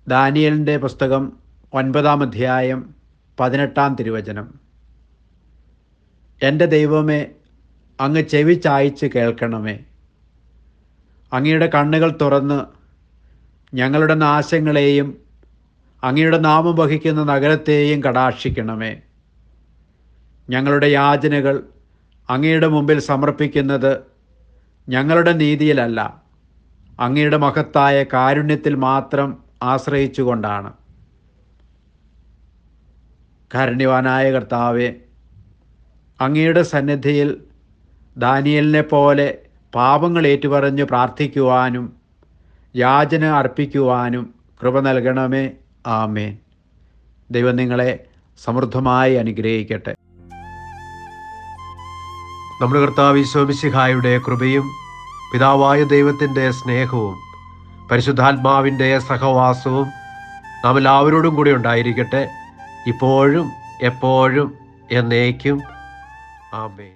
ദാനിയേലിൻ്റെ പുസ്തകം 9-ാം അധ്യായം 18-ാം തിരുവചനം. എൻ്റെ ദൈവമേ, അങ്ങ് ചെവി ചായ്ച്ച് കേൾക്കണമേ. അങ്ങയുടെ കണ്ണുകൾ തുറന്ന് ഞങ്ങളുടെ നാശങ്ങളെയും അങ്ങയുടെ നാമം വഹിക്കുന്ന നഗരത്തെയും കടാക്ഷിക്കണമേ. ഞങ്ങളുടെ യാചനകൾ അങ്ങയുടെ മുമ്പിൽ സമർപ്പിക്കുന്നത് ഞങ്ങളുടെ നീതിയിലല്ല, അങ്ങയുടെ മഹത്തായ കാരുണ്യത്തിൽ മാത്രം ആശ്രയിച്ചുകൊണ്ടാണ്. കാരുണ്യവാനായ കർത്താവേ, അങ്ങയുടെ സന്നിധിയിൽ ദാനിയേലിനെ പോലെ പാപങ്ങൾ ഏറ്റുപറഞ്ഞ് പ്രാർത്ഥിക്കുവാനും യാചന അർപ്പിക്കുവാനും കൃപ നൽകണമേ. ആമേൻ. ദൈവം നിങ്ങളെ സമൃദ്ധമായി അനുഗ്രഹിക്കട്ടെ. നമ്മുടെ കർത്താവ് ഈശോ മിശിഹായുടെ കൃപയും പിതാവായ ദൈവത്തിൻ്റെ സ്നേഹവും പരിശുദ്ധാത്മാവിൻ്റെ സഹവാസവും നാം എല്ലാവരോടും കൂടി ഉണ്ടായിരിക്കട്ടെ, ഇപ്പോഴും എപ്പോഴും എന്നേക്കും. ആമേൻ.